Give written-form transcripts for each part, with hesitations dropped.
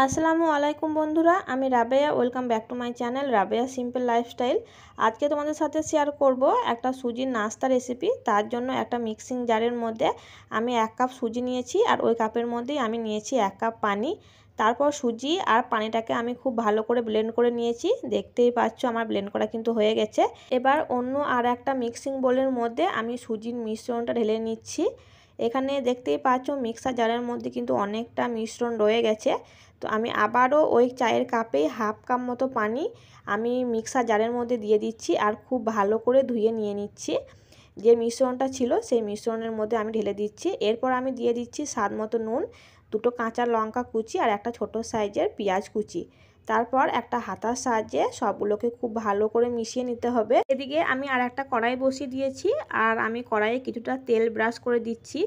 আসসালামু আলাইকুম বন্ধুরা, আমি Rabeya. Welcome back to my channel Rabeya simple lifestyle. আজকে তোমাদের সাথে শেয়ার করব একটা সুজির নাস্তা রেসিপি। তার জন্য একটা মিক্সিং জারের মধ্যে আমি 1 কাপ সুজি নিয়েছি, আর ওই কাপের মধ্যেই আমি নিয়েছি 1 কাপ পানি। তারপর সুজি আর পানিটাকে আমি খুব ভালো করে ব্লেন্ড করে নিয়েছি। দেখতেই পাচ্ছ আমার ব্লেন্ড করা কিন্তু হয়ে গেছে। এবার অন্য আর একটা মিক্সিং বোলের মধ্যে আমি সুজির মিশ্রণটা ঢেলে নিচ্ছি। এখানে দেখতেই পাচ্ছ মিক্সার জারের মধ্যে কিন্তু অনেকটা মিশ্রণ রয়ে গেছে। তো আমি আবারও ওই চায়ের কাপেই 1/2 কাপ মতো পানি আমি মিক্সার জারের মধ্যে দিয়ে দিচ্ছি, আর খুব ভালো করে ধুয়ে নিয়ে নিচ্ছি। যে মিশ্রণটা ছিল সেই মিশ্রণের মধ্যে আমি ঢেলে দিচ্ছি। এরপর আমি দিয়ে দিচ্ছি স্বাদ মতো নুন, 2টো কাঁচা লঙ্কা কুচি আর একটা ছোট সাইজের পেঁয়াজ কুচি। তারপর একটা হাতার সাহায্যে সবগুলোকে খুব ভালো করে মিশিয়ে নিতে হবে। এদিকে আমি আর একটা কড়াই বসিয়ে দিয়েছি, আর আমি কড়াইয়ে কিছুটা তেল ব্রাশ করে দিচ্ছি।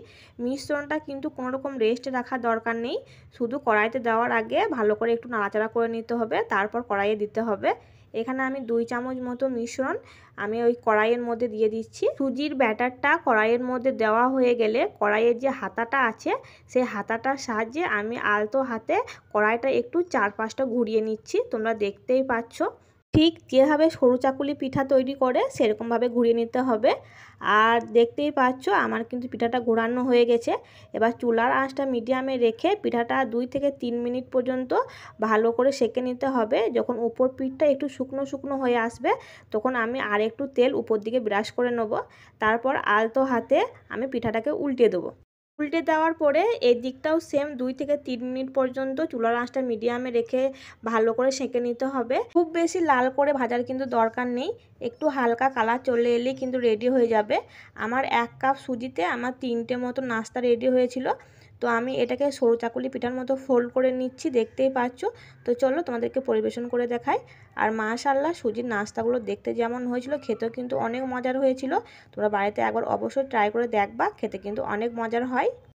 মিশ্রণটা কিন্তু কোনো রকম রেস্টে রাখার দরকার নেই, শুধু কড়াইতে দেওয়ার আগে ভালো করে একটু নাড়াচাড়া করে নিতে হবে, তারপর কড়াইয়ে দিতে হবে। এখানে আমি 2 চামচ মতো মিশ্রণ আমি ওই কড়াইয়ের মধ্যে দিয়ে দিচ্ছি। সুজির ব্যাটারটা কড়াইয়ের মধ্যে দেওয়া হয়ে গেলে কড়াইয়ের যে হাতাটা আছে সেই হাতাটার সাহায্যে আমি আলতো হাতে কড়াইটা একটু 4-5টা ঘুরিয়ে নিচ্ছি। তোমরা দেখতেই পাচ্ছ ঠিক যেভাবে সরু চাকুলি পিঠা তৈরি করে সেরকমভাবে ঘুরিয়ে নিতে হবে। আর দেখতেই পাচ্ছ আমার কিন্তু পিঠাটা ঘোরানো হয়ে গেছে। এবার চুলার আঁচটা মিডিয়ামে রেখে পিঠাটা 2 থেকে 3 মিনিট পর্যন্ত ভালো করে সেঁকে নিতে হবে। যখন উপর পিঠটা একটু শুকনো শুকনো হয়ে আসবে তখন আমি আর একটু তেল উপর দিকে ব্রাশ করে নেব। তারপর আলতো হাতে আমি পিঠাটাকে উল্টে দেবো। উল্টে দেওয়ার পরে এই দিকটাও সেম 2 থেকে 3 মিনিট পর্যন্ত চুলার আঁচটা মিডিয়ামে রেখে ভালো করে সেঁকে নিতে হবে। খুব বেশি লাল করে ভাজার কিন্তু দরকার নেই, একটু হালকা কালার চলে এলেই কিন্তু রেডি হয়ে যাবে। আমার 1 কাপ সুজিতে আমার 3টে মতো নাস্তা রেডি হয়েছিল। তো আমি এটাকে সরু চাকুলি পিঠার মতো ফোল্ড করে নিচ্ছি, দেখতেই পাচ্ছ। তো চলো তোমাদেরকে পরিবেশন করে দেখাই। আর মাশাআল্লাহ সুজির নাস্তাগুলো দেখতে যেমন হয়েছিল খেতেও কিন্তু অনেক মজার হয়েছিল। তোমরা বাড়িতে একবার অবশ্যই ট্রাই করে দেখবা, খেতে কিন্তু অনেক মজার হয়।